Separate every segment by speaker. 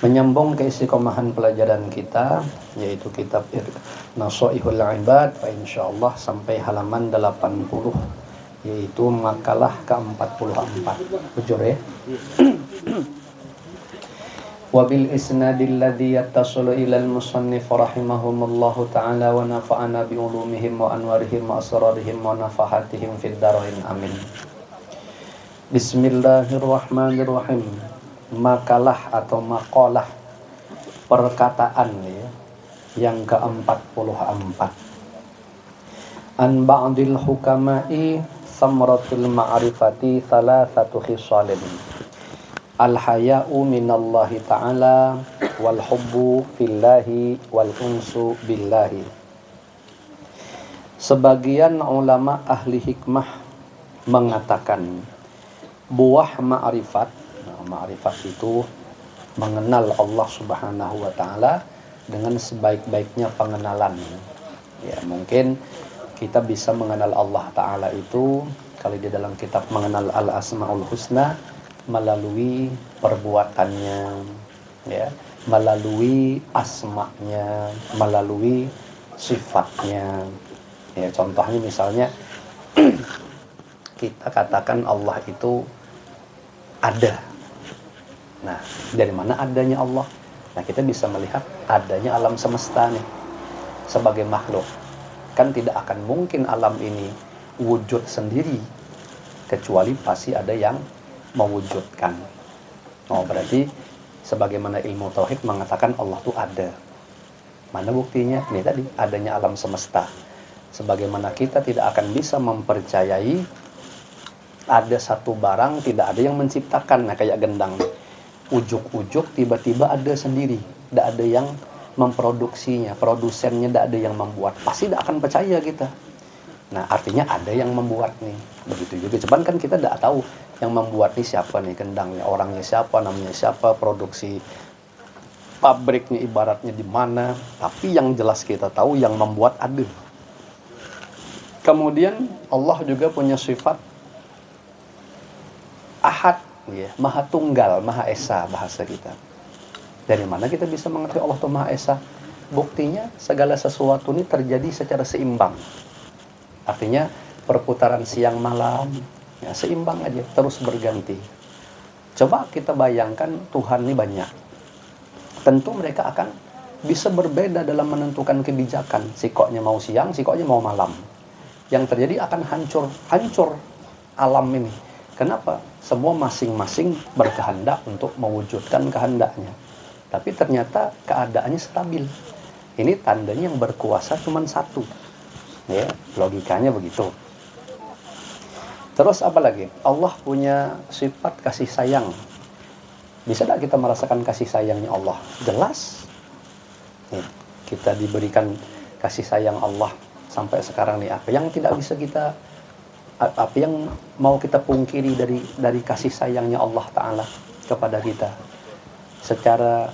Speaker 1: Menyambung ke istiqomahan pelajaran kita, yaitu kitab Nashaihul Ibad, insyaallah sampai halaman 80, yaitu makalah ke-44. Jujur ya. Wabil isnadil ladzi yattasilu ilal musannif rahimahumullahu ta'ala wa nafa'ana bi ulumihim wa anwarihim wa asrarihim wa nafahatihim fid dharain amin. Bismillahirrahmanirrahim. Makalah atau maqalah, perkataan ya, yang ke-44. An ba'dil hukama'i samratul ma'rifati thalathatu khisalin. Al-haya'u minallahi ta'ala wal hubbu fillahi wal unsu billahi. Sebagian ulama ahli hikmah mengatakan buah ma'rifat, ma'rifat itu mengenal Allah Subhanahu wa taala dengan sebaik-baiknya pengenalan. Ya, mungkin kita bisa mengenal Allah taala itu kalau di dalam kitab mengenal Al-Asmaul Husna melalui perbuatannya, ya, melalui asma'nya, melalui sifatnya. Ya, contohnya misalnya kita katakan Allah itu ada. Nah, dari mana adanya Allah? Nah, kita bisa melihat adanya alam semesta nih sebagai makhluk. Kan tidak akan mungkin alam ini wujud sendiri kecuali pasti ada yang mewujudkan. Oh, berarti sebagaimana ilmu tauhid mengatakan Allah itu ada. Mana buktinya? Ini tadi adanya alam semesta. Sebagaimana kita tidak akan bisa mempercayai ada satu barang tidak ada yang menciptakan. Nah, kayak gendang ujuk-ujuk tiba-tiba ada sendiri, tidak ada yang memproduksinya, produsennya tidak ada yang membuat, pasti tidak akan percaya kita. Nah, artinya ada yang membuat nih. Begitu juga, cuman kan kita tidak tahu yang membuat nih siapa nih gendangnya, orangnya siapa, namanya siapa, produksi pabriknya ibaratnya di mana. Tapi yang jelas kita tahu yang membuat ada. Kemudian Allah juga punya sifat Ahad, ya, Maha Tunggal, Maha Esa bahasa kita. Dari mana kita bisa mengerti Allah itu Maha Esa? Buktinya segala sesuatu ini terjadi secara seimbang. Artinya perputaran siang malam, ya, seimbang aja, terus berganti. Coba kita bayangkan Tuhan ini banyak. Tentu mereka akan bisa berbeda dalam menentukan kebijakan. Sikoknya mau siang, sikoknya mau malam. Yang terjadi akan hancur alam ini. Kenapa? Semua masing-masing berkehendak untuk mewujudkan kehendaknya. Tapi ternyata keadaannya stabil. Ini tandanya yang berkuasa cuma satu. Ya, logikanya begitu. Terus apa lagi? Allah punya sifat kasih sayang. Bisa tidak kita merasakan kasih sayangnya Allah? Jelas. Nih, kita diberikan kasih sayang Allah sampai sekarang nih. Apa yang tidak bisa kita, apa yang mau kita pungkiri dari kasih sayangnya Allah Ta'ala kepada kita? Secara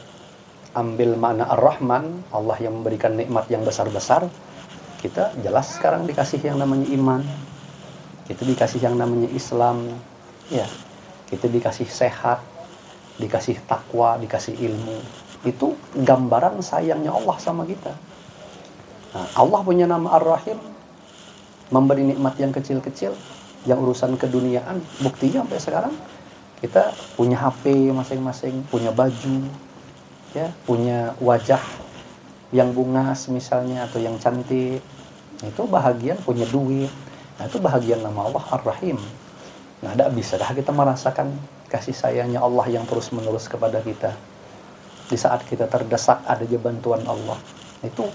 Speaker 1: ambil makna Ar-Rahman, Allah yang memberikan nikmat yang besar-besar, kita jelas sekarang dikasih yang namanya iman, kita dikasih yang namanya Islam, ya, kita dikasih sehat, dikasih takwa, dikasih ilmu. Itu gambaran sayangnya Allah sama kita. Nah, Allah punya nama Ar-Rahim, memberi nikmat yang kecil-kecil, yang urusan keduniaan. Buktinya sampai sekarang kita punya HP masing-masing, punya baju, ya, punya wajah yang bungas misalnya atau yang cantik. Itu bahagian, punya duit. Nah, itu bahagian nama Allah Ar-Rahim. Nah, tidak bisa dah kita merasakan kasih sayangnya Allah yang terus-menerus kepada kita. Di saat kita terdesak ada aja bantuan Allah. Itu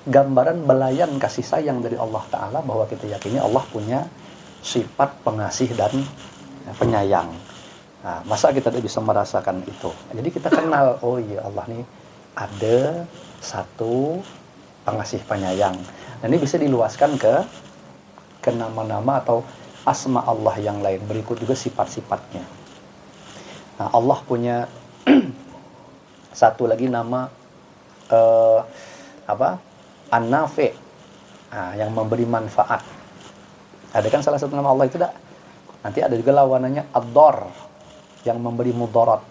Speaker 1: gambaran belayan kasih sayang dari Allah Ta'ala, bahwa kita yakini Allah punya sifat pengasih dan penyayang. Nah, masa kita tidak bisa merasakan itu? Jadi kita kenal, oh iya Allah nih ada satu pengasih penyayang. Dan ini bisa diluaskan ke nama-nama atau asma Allah yang lain. Berikut juga sifat-sifatnya. Nah, Allah punya satu lagi nama An-Nafi', yang memberi manfaat. Ada kan salah satu nama Allah itu tidak? Nanti ada juga lawanannya Ad-Dar, yang memberi mudarat.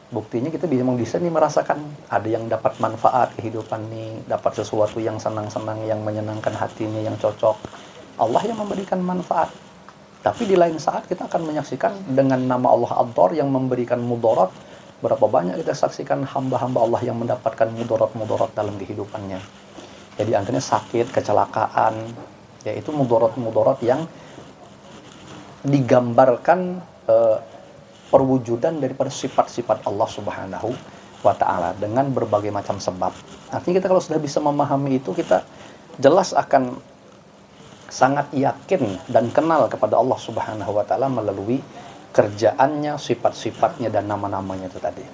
Speaker 1: Buktinya kita bisa nih merasakan ada yang dapat manfaat kehidupan nih, dapat sesuatu yang senang-senang, yang menyenangkan hatinya, yang cocok. Allah yang memberikan manfaat. Tapi di lain saat kita akan menyaksikan dengan nama Allah Ad-Dar yang memberikan mudarat. Berapa banyak kita saksikan hamba-hamba Allah yang mendapatkan mudarat-mudarat dalam kehidupannya. Jadi antaranya sakit, kecelakaan, yaitu mudarat-mudarat yang digambarkan perwujudan daripada sifat-sifat Allah Subhanahu wa Ta'ala dengan berbagai macam sebab. Artinya kita kalau sudah bisa memahami itu, kita jelas akan sangat yakin dan kenal kepada Allah Subhanahu wa Ta'ala melalui kerjaannya, sifat-sifatnya, dan nama-namanya itu tadi.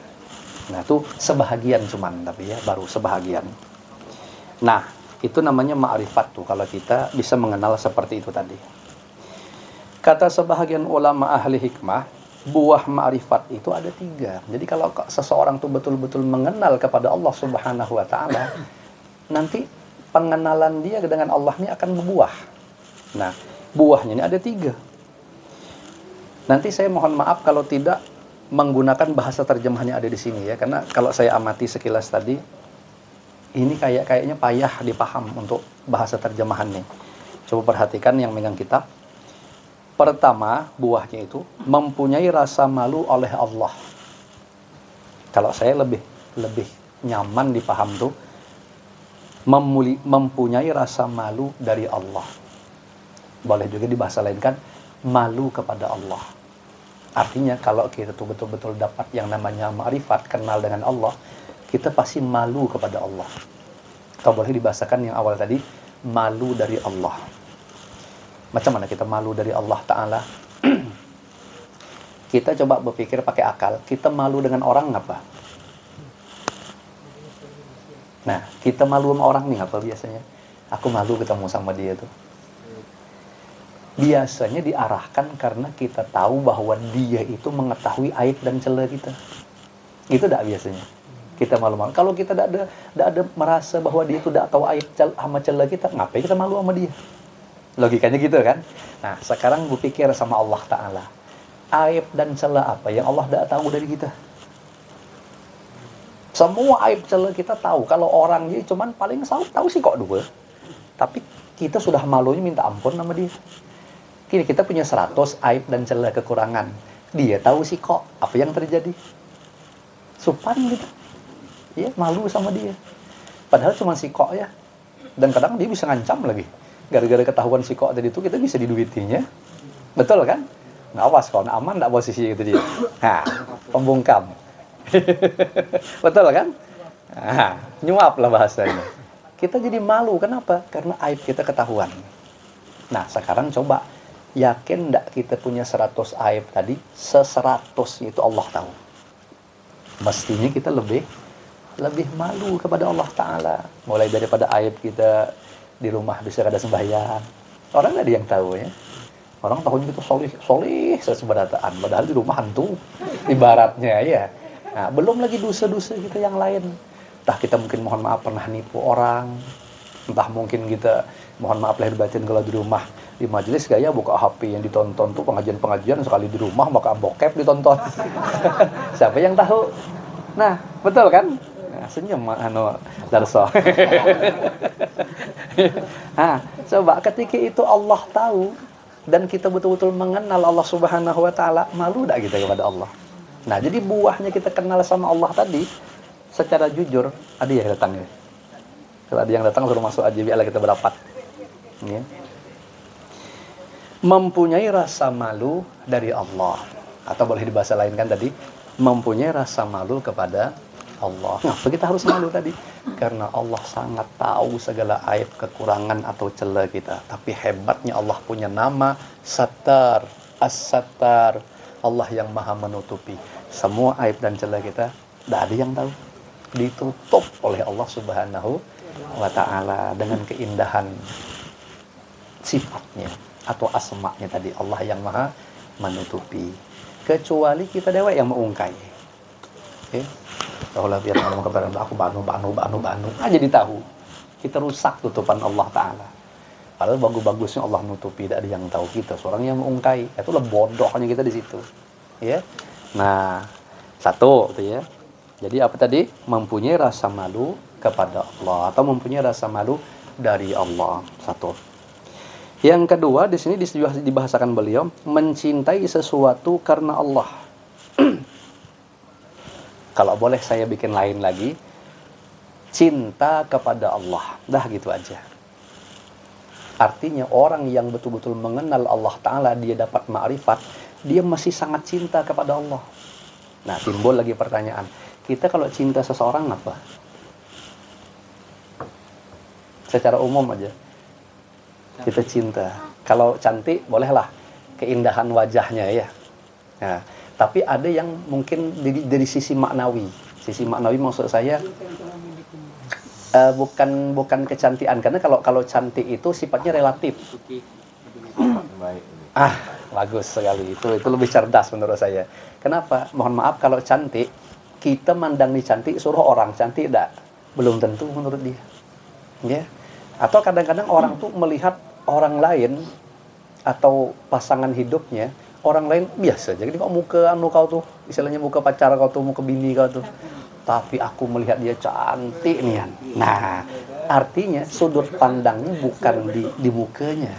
Speaker 1: Nah, itu sebahagian cuman, tapi ya baru sebahagian. Nah, itu namanya ma'rifat tuh, kalau kita bisa mengenal seperti itu tadi. Kata sebahagian ulama ahli hikmah, buah ma'rifat itu ada 3. Jadi kalau seseorang tuh betul-betul mengenal kepada Allah Subhanahu wa Ta'ala, nanti pengenalan dia dengan Allah ini akan berbuah. Nah, buahnya ini ada 3. Nanti saya mohon maaf kalau tidak menggunakan bahasa terjemahannya ada di sini ya, karena kalau saya amati sekilas tadi, ini kayaknya payah dipaham untuk bahasa terjemahannya. Coba perhatikan yang megang kitab. Pertama, buahnya itu mempunyai rasa malu oleh Allah. Kalau saya lebih nyaman dipaham tuh, mempunyai rasa malu dari Allah. Boleh juga dibahasa lain kan, malu kepada Allah. Artinya kalau kita tuh betul-betul dapat yang namanya ma'rifat, kenal dengan Allah, kita pasti malu kepada Allah. Atau boleh dibahasakan yang awal tadi, malu dari Allah. Macam mana kita malu dari Allah Ta'ala? Kita coba berpikir pakai akal, kita malu dengan orang apa? Nah, kita malu sama orang nih apa biasanya? Aku malu ketemu sama dia tuh. Biasanya diarahkan karena kita tahu bahwa dia itu mengetahui aib dan celah kita. Itu tidak biasanya. Kita malu-malu. Kalau kita tidak ada merasa bahwa dia itu tidak tahu aib sama celah kita, ngapain kita malu sama dia? Logikanya gitu kan? Nah, sekarang berpikir sama Allah Ta'ala. Aib dan celah apa yang Allah tidak tahu dari kita? Semua aib celah kita tahu. Kalau orangnya cuman paling tahu sih kok dua. Tapi kita sudah malunya minta ampun sama dia. Kini kita punya 100 aib dan celah kekurangan. Dia tahu sih kok apa yang terjadi. Supan gitu. Ya, malu sama dia. Padahal cuma si kok ya. Dan kadang dia bisa ngancam lagi. Gara-gara ketahuan si kok tadi itu kita bisa diduitinya. Betul kan? Nggak awas kawan, aman nggak posisi itu dia. Nah, pembungkam. Betul kan? Nah, nyuap lah bahasanya. Kita jadi malu, kenapa? Karena aib kita ketahuan. Nah, sekarang coba, yakin nggak kita punya 100 aib tadi? 100 itu Allah tahu. Mestinya kita lebih malu kepada Allah Ta'ala. Mulai daripada aib kita di rumah bisa ada sembahyang. Orang nggak ada yang tahu ya. Orang tahunya kita solih seseberataan. Padahal di rumah hantu. Ibaratnya ya. Nah, belum lagi dosa-dosa kita yang lain. Entah kita mungkin mohon maaf pernah nipu orang. Entah mungkin kita mohon maaf lahir batin kalau di rumah. Di majelis gaya buka HP yang ditonton tuh pengajian-pengajian, sekali di rumah maka bokep ditonton. Siapa yang tahu? Nah, betul kan? Nah, senyum Darso. Nah, coba ketika itu Allah tahu dan kita betul-betul mengenal Allah Subhanahu wa Ta'ala, malu tak kita kepada Allah? Nah, jadi buahnya kita kenal sama Allah tadi secara jujur. Ada yang datang ya? Kalau ada yang datang suruh masuk aja biarlah kita berapat. Ya. Mempunyai rasa malu dari Allah, atau boleh dibahasa lain kan tadi, mempunyai rasa malu kepada Allah. Ngapa kita harus malu tadi? Karena Allah sangat tahu segala aib, kekurangan atau celah kita. Tapi hebatnya Allah punya nama Sattar, As-Sattar, Allah yang maha menutupi. Semua aib dan celah kita, tidak ada yang tahu. Ditutup oleh Allah Subhanahu wa Ta'ala dengan keindahan sifatnya atau asma'nya tadi, Allah yang maha menutupi. Kecuali kita dewa yang mengungkai. Oke. Taulah biar ngomong kepada aku banu. Aja ditahu. Kita rusak tutupan Allah Ta'ala. Padahal bagus-bagusnya Allah nutupi, tidak ada yang tahu kita. Seorang yang mengungkai, itulah bodohnya kita di situ. Ya. Nah, Satu, tuh ya. Jadi apa tadi? Mempunyai rasa malu kepada Allah atau mempunyai rasa malu dari Allah. Satu. Yang kedua, di sini dibahasakan beliau mencintai sesuatu karena Allah. Kalau boleh saya bikin lain lagi, cinta kepada Allah. Dah gitu aja. Artinya orang yang betul-betul mengenal Allah Ta'ala, dia dapat ma'rifat, dia masih sangat cinta kepada Allah. Nah, timbul lagi pertanyaan, kita kalau cinta seseorang apa? Secara umum aja, kita cinta. Kalau cantik, bolehlah keindahan wajahnya ya. Nah, tapi ada yang mungkin dari sisi maknawi. Sisi maknawi maksud saya bukan kecantikan, karena kalau cantik itu sifatnya relatif. Bagus sekali, itu lebih cerdas menurut saya. Kenapa? Mohon maaf, kalau cantik kita mandang nih cantik, suruh orang cantik enggak, belum tentu menurut dia, ya. Atau kadang-kadang orang tuh melihat orang lain atau pasangan hidupnya orang lain biasa, jadi kok muka kau tuh, istilahnya muka pacar kau tuh, muka bini kau tuh, tapi aku melihat dia cantik nih. Nah, artinya sudut pandangnya bukan di mukanya,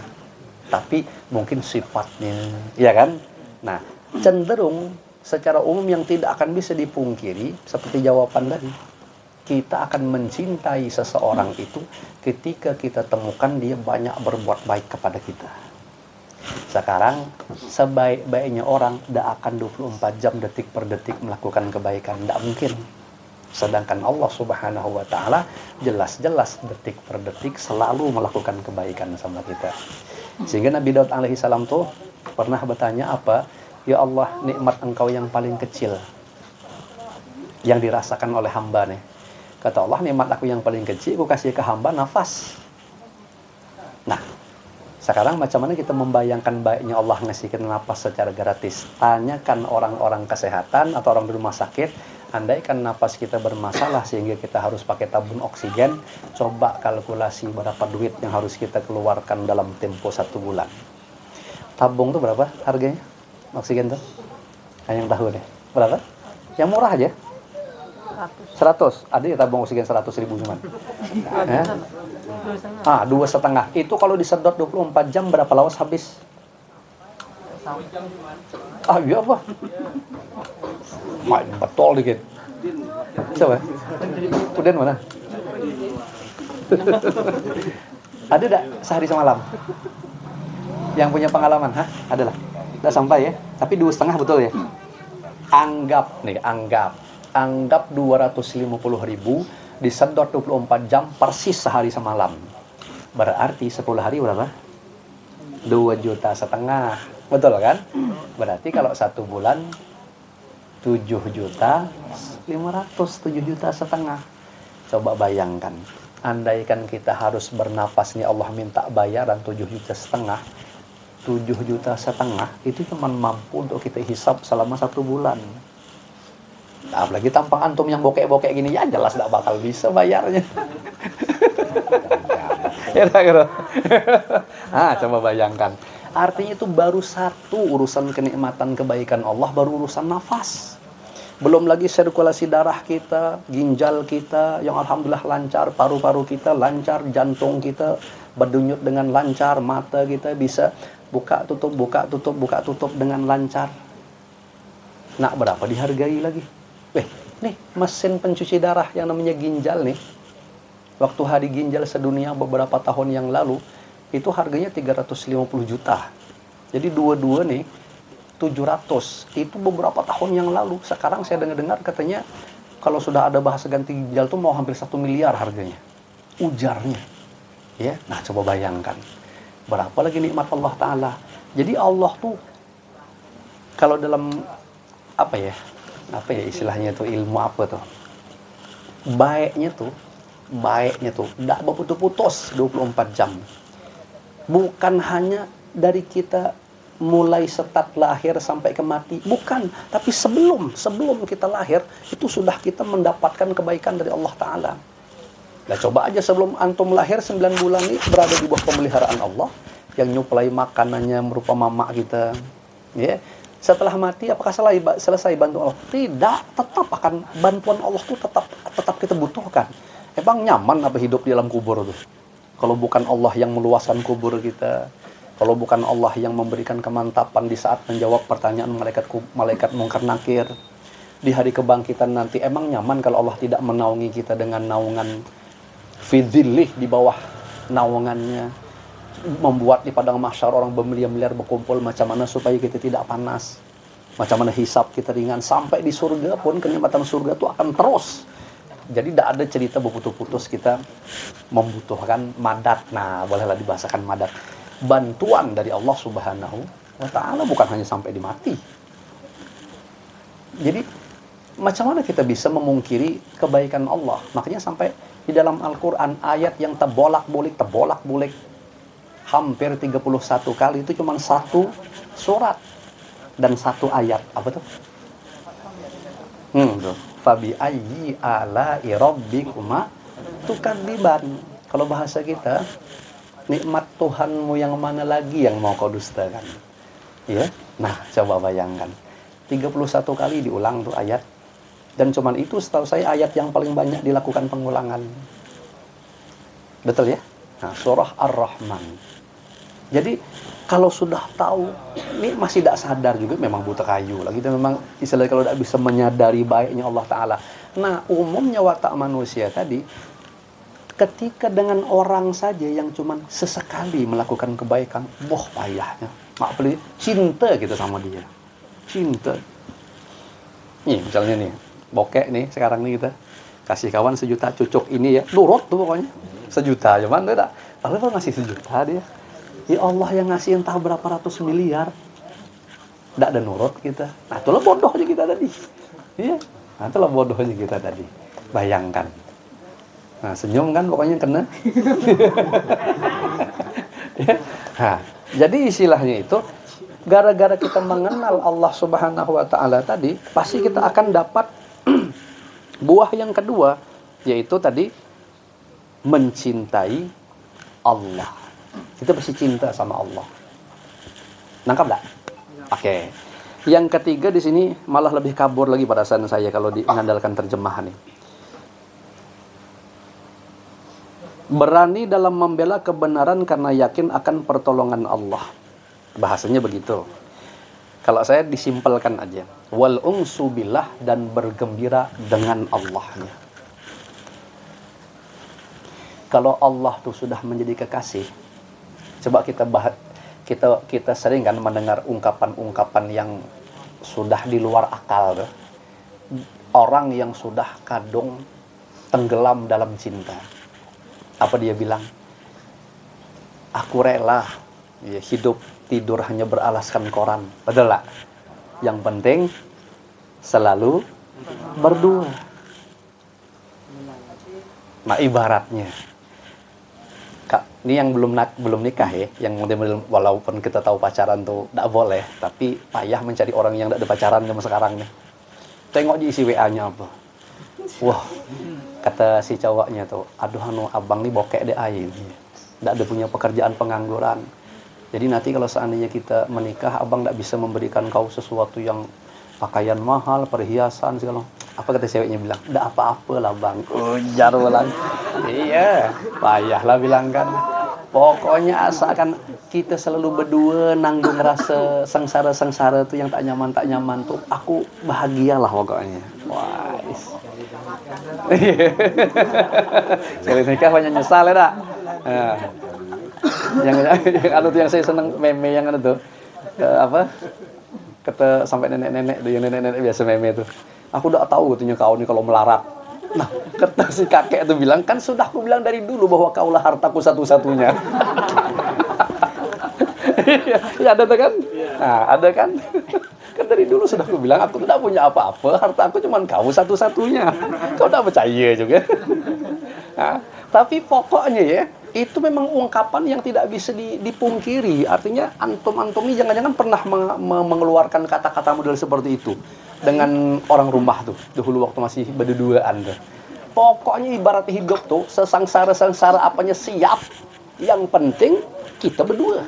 Speaker 1: tapi mungkin sifatnya, ya kan? Nah, cenderung secara umum yang tidak akan bisa dipungkiri seperti jawaban tadi, kita akan mencintai seseorang itu ketika kita temukan dia banyak berbuat baik kepada kita. Sekarang sebaik-baiknya orang tidak akan 24 jam detik per detik melakukan kebaikan, tidak mungkin. Sedangkan Allah Subhanahu wa Ta'ala jelas-jelas detik per detik selalu melakukan kebaikan sama kita. Sehingga Nabi Daud alaihi salam tuh pernah bertanya apa? Ya Allah, nikmat Engkau yang paling kecil yang dirasakan oleh hamba nih. Kata Allah, nikmat aku yang paling kecil aku kasih ke hamba nafas. Nah, sekarang macam mana kita membayangkan baiknya Allah ngasihkan nafas secara gratis? Tanyakan orang-orang kesehatan atau orang di rumah sakit, andaikan nafas kita bermasalah sehingga kita harus pakai tabung oksigen, coba kalkulasi berapa duit yang harus kita keluarkan dalam tempo 1 bulan. Tabung tuh berapa harganya? Oksigen tuh? Yang tahu deh. Berapa? Yang murah aja. 100. Ada ya tabung oksigen 100.000 cuman. 2,5. Itu kalau disedot 24 jam berapa lawas habis? Iya apa? Main betul dikit. Coba. Kemudian mana? Ada enggak sehari semalam? Yang punya pengalaman, Ada lah. Udah sampai ya. Tapi 2,5 betul ya? Anggap 250.000 disedot 24 jam persis sehari semalam. Berarti 10 hari berapa? 2,5 juta. Betul kan? Berarti kalau 1 bulan 7,5 juta, 7,5 juta. Coba bayangkan, andaikan kita harus bernafas nih Allah minta bayaran 7,5 juta, 7,5 juta itu cuma mampu untuk kita hisap selama 1 bulan. Nah, apalagi tampang antum yang bokek-bokek gini, ya jelas tidak bakal bisa bayarnya. Kira-kira. Coba bayangkan. Artinya itu baru satu urusan kenikmatan kebaikan Allah, baru urusan nafas. Belum lagi sirkulasi darah kita, ginjal kita yang alhamdulillah lancar, paru-paru kita lancar, jantung kita berdenyut dengan lancar, mata kita bisa buka tutup dengan lancar. Nah, berapa dihargai lagi? Nih mesin pencuci darah yang namanya ginjal nih. Waktu hari ginjal sedunia beberapa tahun yang lalu, itu harganya 350 juta. Jadi dua-dua nih 700. Itu beberapa tahun yang lalu. Sekarang saya dengar katanya kalau sudah ada bahasa ganti ginjal tuh mau hampir 1 miliar harganya. Ujarnya. Ya, nah coba bayangkan. Berapa lagi nikmat Allah Ta'ala. Jadi Allah tuh kalau dalam apa ya istilahnya tuh, ilmu apa tuh, baiknya tuh tidak berputus-putus 24 jam. Bukan hanya dari kita mulai start lahir sampai ke mati, bukan, tapi sebelum kita lahir itu sudah kita mendapatkan kebaikan dari Allah Ta'ala. Nah, coba aja sebelum antum lahir 9 bulan ini berada di bawah pemeliharaan Allah yang nyuplai makanannya merupa mama kita, ya. Setelah mati apakah selesai bantuan Allah? Tidak, tetap akan bantuan Allah tuh tetap kita butuhkan. Emang nyaman apa hidup di dalam kubur tuh? Kalau bukan Allah yang meluaskan kubur kita, kalau bukan Allah yang memberikan kemantapan di saat menjawab pertanyaan malaikat mungkar nakir di hari kebangkitan nanti, emang nyaman kalau Allah tidak menaungi kita dengan naungan fidzilih, di bawah naungannya, membuat di padang mahsyar orang bermiliar-miliar berkumpul, macam mana supaya kita tidak panas, macam mana hisab kita ringan, sampai di surga pun kenikmatan surga itu akan terus. Jadi tidak ada cerita berputus-putus kita membutuhkan madat. Nah, bolehlah dibahasakan madat, bantuan dari Allah Subhanahu wa ta'ala, bukan hanya sampai di mati. Jadi macam mana kita bisa memungkiri kebaikan Allah? Makanya sampai di dalam Al-Quran ayat yang terbolak-balik hampir 31 kali, itu cuma satu surat dan satu ayat. Apa tuh? Fabi ayyi ala'i rabbikuma tukadziban. Kalau bahasa kita, nikmat Tuhanmu yang mana lagi yang mau kau dustakan? Ya. Nah, coba bayangkan. 31 kali diulang tuh ayat. Dan cuman itu setahu saya ayat yang paling banyak dilakukan pengulangan. Betul ya? Nah, surah Ar-Rahman. Jadi kalau sudah tahu, ini masih tidak sadar juga, memang buta kayu lah. Kita memang istilahnya kalau tidak bisa menyadari baiknya Allah Ta'ala. Nah, umumnya watak manusia tadi, ketika dengan orang saja yang cuman sesekali melakukan kebaikan, boh payahnya. Mak beli cinta kita sama dia. Cinta. Nih, misalnya nih, bokek nih sekarang nih kita kasih kawan 1 juta, cucuk ini ya, nurut tuh pokoknya 1 juta, cuman tidak, lalu kalau ngasih 1 juta dia, ya Allah yang ngasih entah berapa ratus miliar, tidak ada nurut kita. Nah itulah bodohnya kita tadi, iya, nah itulah bodohnya kita tadi. Bayangkan, nah senyum kan pokoknya kena. Nah, jadi istilahnya itu, gara-gara kita mengenal Allah Subhanahu wa ta'ala tadi, pasti kita akan dapat buah yang kedua, yaitu tadi mencintai Allah. Kita pasti cinta sama Allah. Nangkap enggak? Oke. Yang ketiga di sini malah lebih kabur lagi perasaan saya kalau mengandalkan terjemahan ini. Berani dalam membela kebenaran karena yakin akan pertolongan Allah. Bahasanya begitu. Kalau saya disimpelkan aja, wal unsu billah, dan bergembira dengan Allahnya. Kalau Allah tuh sudah menjadi kekasih, coba kita sering kan mendengar ungkapan-ungkapan yang sudah di luar akal tuh. Orang yang sudah kadung tenggelam dalam cinta. Apa dia bilang? Aku rela ya, hidup tidur hanya beralaskan koran. Betul lah. Yang penting selalu berdua. Nah ibaratnya, ini yang belum nikah ya, yang walaupun kita tahu pacaran tuh tidak boleh, tapi payah mencari orang yang tidak ada pacaran sama sekarang nih. Tengok di isi WA-nya apa. Wah, kata si cowoknya tuh, aduh abang nih bokek deh air. Tidak ada punya pekerjaan, pengangguran. Jadi nanti kalau seandainya kita menikah, abang tidak bisa memberikan kau sesuatu yang pakaian mahal, perhiasan, segala. Apa kata ceweknya bilang? Tidak apa-apa lah bang. Ujar ulang. Iya, payah lah bilang kan. Pokoknya asalkan kita selalu berdua nanggung rasa sengsara-sengsara itu yang tak nyaman tuh, aku bahagialah pokoknya. Wah. Sekali nikah banyak nyesal ya dak. Nah. Yang saya seneng meme yang tuh apa, kata sampai nenek-nenek tuh, yang nenek-nenek biasa meme tuh, aku udah tahu katanya kau nih kalau melarat. Nah kata si kakek tuh bilang, kan sudah aku bilang dari dulu bahwa kaulah hartaku satu-satunya. Ya ada tuh kan, nah ada kan. Kan dari dulu sudah aku bilang, aku tidak punya apa-apa, harta aku cuma kau satu-satunya. Kau tidak percaya juga. Nah, tapi pokoknya ya, itu memang ungkapan yang tidak bisa dipungkiri. Artinya antum-antum ini jangan-jangan pernah mengeluarkan kata-kata model seperti itu dengan orang rumah tuh, dahulu waktu masih berduaan tuh. Pokoknya ibarat hidup tuh, sesangsara-sengsara apanya siap. Yang penting kita berdua.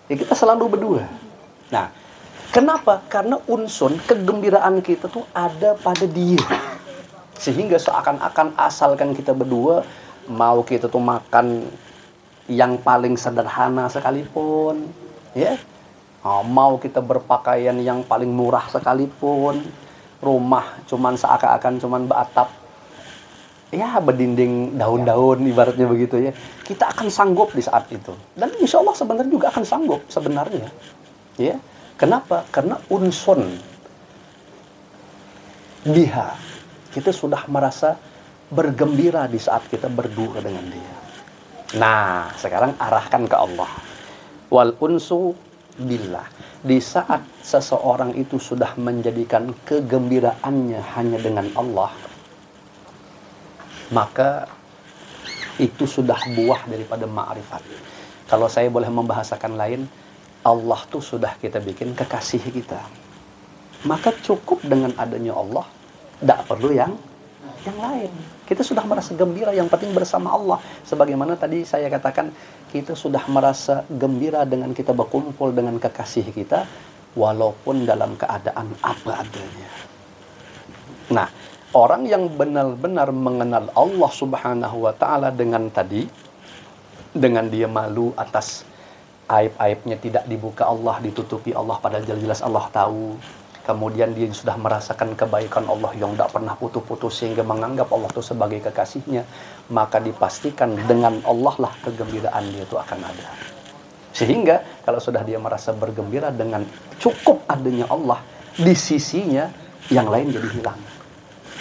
Speaker 1: Ya kita selalu berdua. Nah, Kenapa? Karena unsur kegembiraan kita tuh ada pada Dia. Sehingga seakan-akan asalkan kita berdua mau kita tuh makan yang paling sederhana sekalipun, ya, mau kita berpakaian yang paling murah sekalipun, rumah cuman seakan-akan cuman beratap, ya berdinding daun-daun ibaratnya begitu ya, kita akan sanggup di saat itu. Dan insya Allah sebenarnya juga akan sanggup sebenarnya, ya. Kenapa? Karena unsun biha, kita sudah merasa bergembira di saat kita berdua dengan Dia. Nah, sekarang arahkan ke Allah. Wal unsu billah. Di saat seseorang itu sudah menjadikan kegembiraannya hanya dengan Allah, maka itu sudah buah daripada ma'rifat. Kalau saya boleh membahasakan lain, Allah tuh sudah kita bikin kekasih kita. Maka cukup dengan adanya Allah, tidak perlu yang lain. Kita sudah merasa gembira, yang penting bersama Allah. Sebagaimana tadi saya katakan, kita sudah merasa gembira dengan kita berkumpul dengan kekasih kita, walaupun dalam keadaan apa adanya. Nah, orang yang benar-benar mengenal Allah Subhanahu wa Ta'ala dengan tadi, dengan dia malu atas aib-aibnya tidak dibuka Allah, ditutupi Allah, padahal jelas-jelas Allah tahu. Kemudian dia sudah merasakan kebaikan Allah yang tidak pernah putus-putus, sehingga menganggap Allah itu sebagai kekasihnya. Maka dipastikan dengan Allah lah kegembiraan dia itu akan ada. Sehingga kalau sudah dia merasa bergembira dengan cukup adanya Allah di sisinya, yang lain jadi hilang.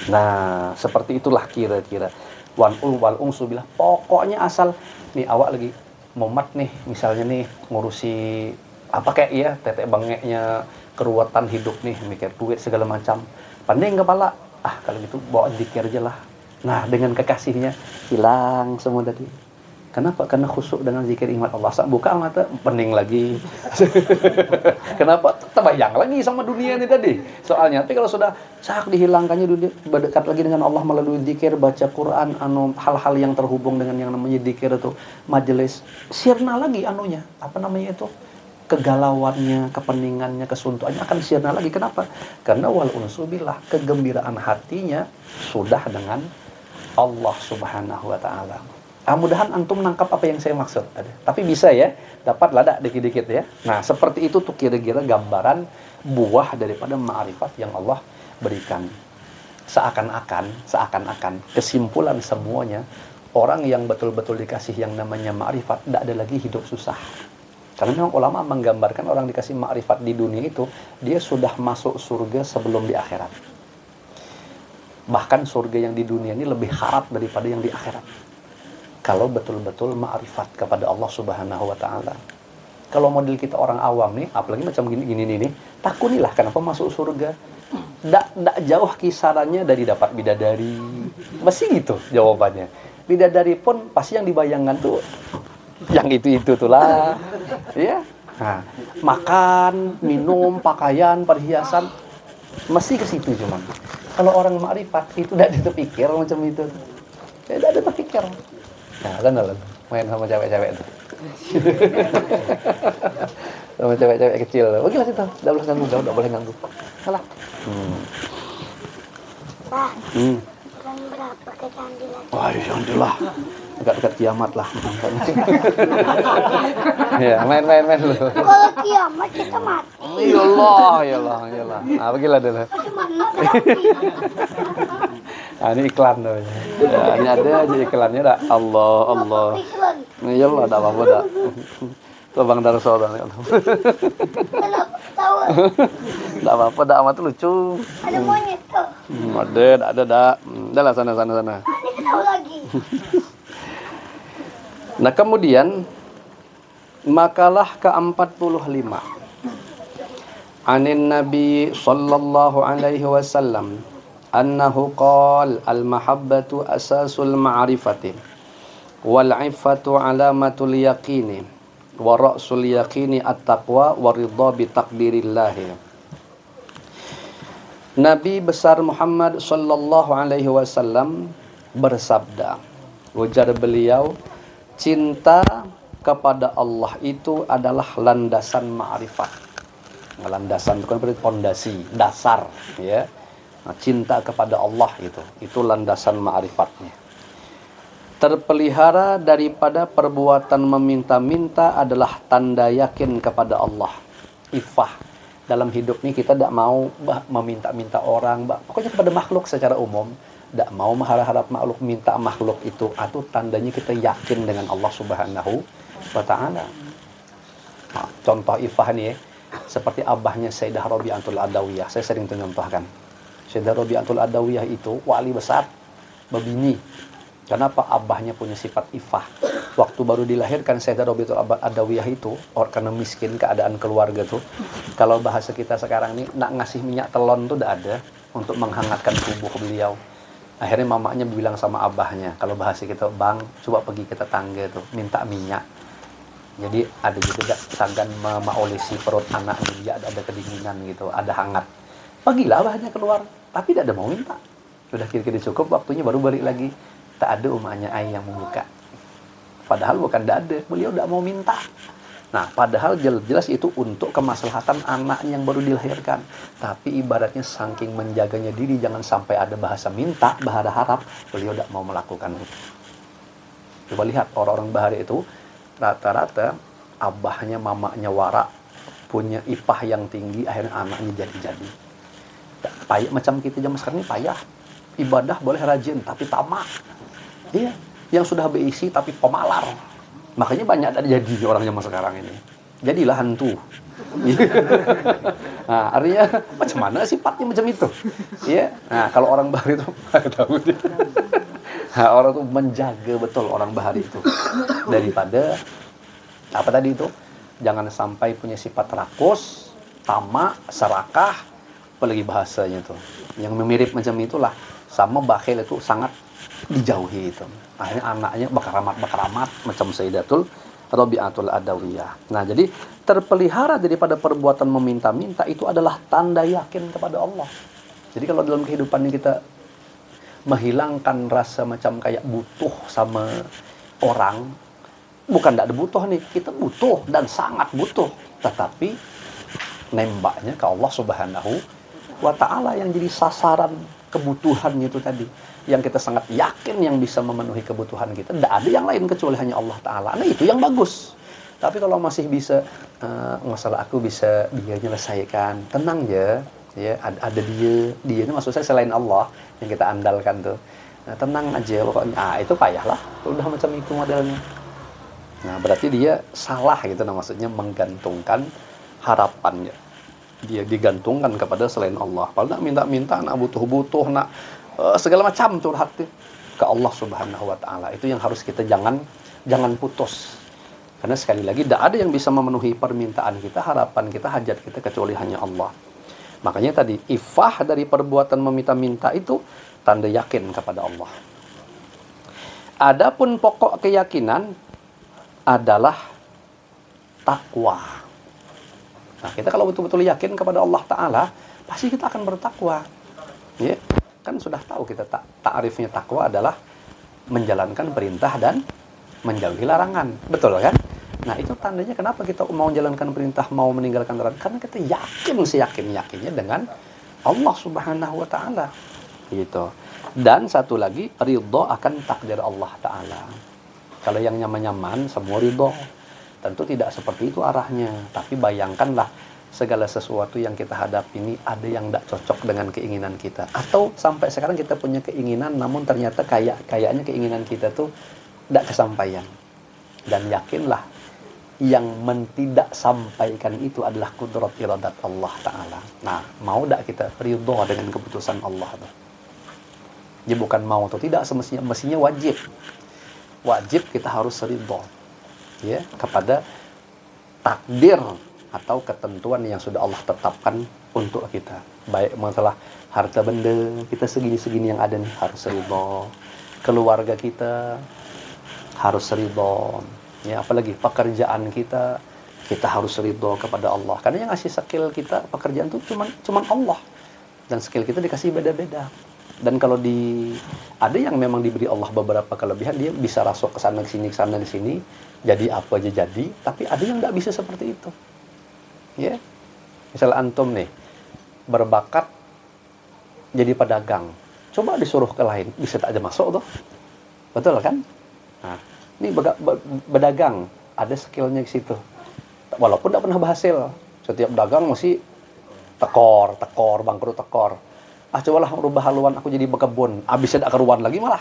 Speaker 1: Nah, seperti itulah kira-kira. Wal unsu bilah. Pokoknya asal nih awak lagi momat nih, misalnya nih ngurusi apa kayak ya, tetek bangeknya, keruwetan hidup nih, mikir duit segala macam, pandai kepala, kalau gitu bawa zikir aja lah. Nah, dengan kekasihnya hilang semua tadi. Kenapa? Karena khusyuk dengan zikir ingat Allah. Saat buka mata pening lagi. Kenapa? Terbayang lagi sama dunia ini tadi. Soalnya, tapi kalau sudah sak dihilangkannya dunia, berdekat lagi dengan Allah melalui zikir, baca Quran, hal-hal yang terhubung dengan yang namanya zikir itu, majelis, sirna lagi anunya, apa namanya itu? Kegalauannya, kepeningannya, kesuntuannya akan sirna lagi. Kenapa? Karena wal unsubillah, kegembiraan hatinya sudah dengan Allah Subhanahu wa Ta'ala. Mudahan antum nangkap apa yang saya maksud. Tapi bisa ya, dapat lada dikit-dikit ya. Nah, seperti itu tuh kira-kira gambaran buah daripada ma'rifat yang Allah berikan. Seakan-akan kesimpulan semuanya, orang yang betul-betul dikasih yang namanya ma'rifat, tidak ada lagi hidup susah. Karena memang ulama menggambarkan orang dikasih ma'rifat di dunia itu, dia sudah masuk surga sebelum di akhirat. Bahkan surga yang di dunia ini lebih harap daripada yang di akhirat. Kalau betul-betul ma'rifat kepada Allah Subhanahu wa Ta'ala. Kalau model kita orang awam nih, apalagi macam gini nih, takunilah kenapa masuk surga. Nggak jauh kisarannya dari dapat bidadari. Masih gitu jawabannya. Bidadari pun pasti yang dibayangkan tuh yang itu lah, ya. Nah, makan, minum, pakaian, perhiasan, mesti ke situ cuman. Kalau orang ma'rifat itu tidak terpikir macam itu, tidak ada terpikir. Nah, kan main sama cewek-cewek itu, sama cewek-cewek kecil. Bagilah situ, tidak boleh ganggu, tidak boleh ganggu. Salah.
Speaker 2: Pak, bulan berapa ke candi lagi?
Speaker 1: Wah, alhamdulillah. Dekat-dekat kiamat lah. Ya, main dulu.
Speaker 2: Kalau kiamat kita mati.
Speaker 1: Iyalah. Nah, bagilah dulu.
Speaker 2: Bagaimana?
Speaker 1: Nah, ini iklan namanya. Ya, ini ada aja iklannya dah. Allah. Iyalah, enggak apa-apa dah. Tuh Bang Darso dah.
Speaker 2: Kenapa tahu?
Speaker 1: Enggak apa-apa dah, amat lucu.
Speaker 2: Ada monyet tuh.
Speaker 1: Ada dah. Dah lah sana.
Speaker 2: Ini tahu lagi.
Speaker 1: Nah, kemudian makalah ke-45. Anin Nabi sallallahu alaihi wasallam annahu qala al-mahabbatu asasul ma'rifati wal 'iffatu 'alamatul yaqini wa ra'sul yaqini at-taqwa wa ridha bi taqdirillah. Nabi besar Muhammad sallallahu alaihi wasallam bersabda, ujar beliau, cinta kepada Allah itu adalah landasan ma'rifat. Landasan itu kan berarti fondasi, dasar, ya. Nah, cinta kepada Allah itu landasan ma'rifatnya. Terpelihara daripada perbuatan meminta-minta adalah tanda yakin kepada Allah. Ifah. Dalam hidup ini kita tidak mau meminta-minta orang, pokoknya kepada makhluk secara umum. Tidak mau mengharap makhluk, minta makhluk itu tandanya kita yakin dengan Allah Subhanahu wa Ta'ala. Nah, contoh ifah nih ya, seperti abahnya Sayyidah Rabi'atul Adawiyah. Saya sering contohkan. Sayyidah Rabi'atul Adawiyah itu wali besar, babini. Kenapa? Abahnya punya sifat ifah. Waktu baru dilahirkan Sayyidah Rabi'atul Adawiyah itu, karena miskin keadaan keluarga tuh, kalau bahasa kita sekarang ini, nak ngasih minyak telon tuh tidak ada untuk menghangatkan tubuh beliau. Akhirnya mamanya bilang sama abahnya, kalau bahasa kita, bang, coba pergi ke tetangga tuh, minta minyak. Jadi ada juga sanggan mengolesi perut anaknya, dia ada kedinginan gitu, ada hangat. Pergilah abahnya keluar, tapi tidak ada mau minta. Sudah kira-kira cukup, waktunya baru balik lagi. Tak ada umaknya ayah yang membuka. Padahal bukan tidak ada, beliau tidak mau minta. Nah, padahal jelas itu untuk kemaslahatan anaknya yang baru dilahirkan. Tapi ibaratnya saking menjaganya diri, jangan sampai ada bahasa minta, bahasa harap, beliau tidak mau melakukan itu. Coba lihat orang-orang bahari itu, rata-rata abahnya, mamanya warak, punya ipah yang tinggi, akhirnya anaknya jadi-jadi. Payah, macam kita zaman sekarang ini payah. Ibadah boleh rajin, tapi tamak. Iya, yang sudah berisi tapi pemalar. Makanya banyak ada jadi orang zaman sekarang ini. Jadilah hantu. Nah, artinya macam mana sifatnya macam itu? Ya. Nah, kalau orang bahari itu tahu. Nah, orang itu menjaga betul orang bahari itu daripada apa tadi itu? Jangan sampai punya sifat rakus, tamak, serakah, apalagi bahasanya tuh. Yang mirip macam itulah. Sama bakhil itu sangat dijauhi itu. Akhirnya anaknya bakaramat macam Sayyidatul Rabi'atul Adawiyah. Nah, jadi terpelihara daripada perbuatan meminta-minta itu adalah tanda yakin kepada Allah. Jadi kalau dalam kehidupan ini kita menghilangkan rasa macam kayak butuh sama orang, bukan tidak ada butuh nih, kita butuh dan sangat butuh, tetapi nembaknya ke Allah Subhanahu wa Ta'ala yang jadi sasaran kebutuhan itu tadi, yang kita sangat yakin yang bisa memenuhi kebutuhan kita. Tidak ada yang lain kecuali hanya Allah Ta'ala. Nah, itu yang bagus. Tapi kalau masih bisa masalah aku bisa dia menyelesaikan, tenang ya, ada dia ini maksud saya selain Allah yang kita andalkan tuh. Nah, tenang aja pokoknya. Itu payahlah kalau udah macam itu modelnya. Nah, berarti dia salah gitu, nah maksudnya menggantungkan harapannya. Dia digantungkan kepada selain Allah. Kalau nak minta-minta, nak butuh-butuh, nak segala macam curhat ke Allah Subhanahu wa Ta'ala. Itu yang harus kita jangan putus. Karena sekali lagi tidak ada yang bisa memenuhi permintaan kita, harapan kita, hajat kita kecuali hanya Allah. Makanya tadi ifah dari perbuatan meminta-minta itu tanda yakin kepada Allah. Adapun pokok keyakinan adalah takwa. Nah, kita kalau betul-betul yakin kepada Allah Ta'ala, pasti kita akan bertakwa. Ya, kan sudah tahu kita ta'rifnya takwa adalah menjalankan perintah dan menjauhi larangan. Betul kan? Nah, itu tandanya kenapa kita mau menjalankan perintah, mau meninggalkan larangan. Karena kita yakin seyakin-yakinnya dengan Allah Subhanahu wa Ta'ala. Gitu. Dan satu lagi, ridho akan takdir Allah Ta'ala. Kalau yang nyaman-nyaman, semua ridho. Tentu tidak seperti itu arahnya. Tapi bayangkanlah segala sesuatu yang kita hadapi ini ada yang tidak cocok dengan keinginan kita. Atau sampai sekarang kita punya keinginan, namun ternyata kayaknya keinginan kita tuh tidak kesampaian. Dan yakinlah, yang tidak sampaikan itu adalah kudrat iradat Allah Ta'ala. Nah, mau tidak kita ridho dengan keputusan Allah tuh? Jadi bukan mau atau tidak, mestinya wajib. Wajib kita harus ridho, ya, kepada takdir atau ketentuan yang sudah Allah tetapkan untuk kita. Baik masalah harta benda, kita segini-segini yang ada nih harus ridho. Keluarga kita harus ridho. Ya, apalagi pekerjaan kita harus ridho kepada Allah. Karena yang ngasih skill kita pekerjaan itu cuman Allah. Dan skill kita dikasih beda-beda. Dan kalau ada yang memang diberi Allah beberapa kelebihan, dia bisa rasuk ke sana ke sana di sini, jadi apa aja jadi, tapi ada yang enggak bisa seperti itu. Ya. Misalnya antum nih berbakat jadi pedagang, coba disuruh ke lain, bisa tak aja masuk tuh, betul kan? Nah, ini berdagang, ada skillnya di situ. Walaupun tidak pernah berhasil, setiap dagang masih tekor, bangkrut tekor. Cobalah rubah haluan aku jadi bekebun, habis ada keruan lagi malah.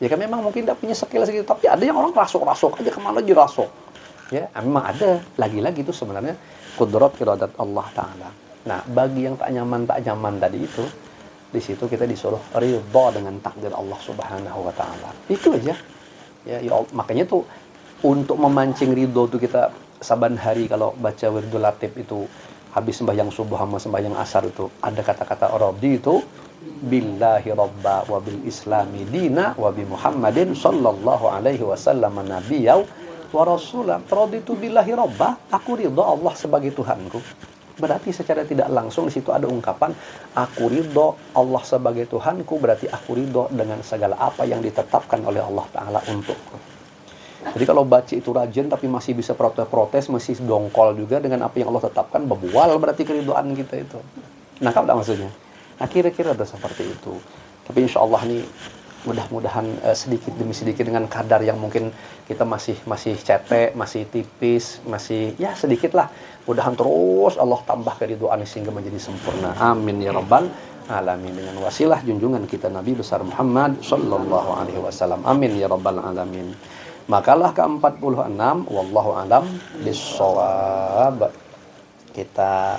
Speaker 1: Ya kan memang mungkin tidak punya skill segitu, tapi ada yang orang rasuk-rasuk aja kemana aja rasuk. Ya, memang ada. Lagi-lagi itu sebenarnya kudrat iradat Allah Ta'ala. Nah, bagi yang tak nyaman tadi itu, di situ kita disuruh ridha dengan takdir Allah Subhanahu wa Ta'ala. Itu aja. Ya, makanya tuh untuk memancing ridho tuh kita saban hari kalau baca wirdul latif itu habis sembahyang subuh sama sembahyang asar itu ada kata-kata radi itu billahi robba wa bil islami dina wa bi Muhammadin sallallahu alaihi wasallam nabiyya wa rasulah. Raditu billahi robba, aku ridho Allah sebagai Tuhanku. Berarti secara tidak langsung di situ ada ungkapan aku ridho Allah sebagai Tuhanku, berarti aku ridho dengan segala apa yang ditetapkan oleh Allah Ta'ala untukku. Jadi kalau baca itu rajin tapi masih bisa protes-protes, masih dongkol juga dengan apa yang Allah tetapkan, bebual berarti keridhaan kita itu. Nangkap tak maksudnya? Nah kira-kira ada seperti itu. Tapi insya Allah nih mudah-mudahan sedikit demi sedikit dengan kadar yang mungkin kita masih cetek, masih tipis, masih ya sedikit lah. Mudahan terus Allah tambah keridhaan sehingga menjadi sempurna. Amin ya rabbal alamin. Dengan wasilah junjungan kita Nabi besar Muhammad sallallahu alaihi wasallam. Amin ya rabbal alamin. Makalah ke-46 wallahu alam bissawab. Kita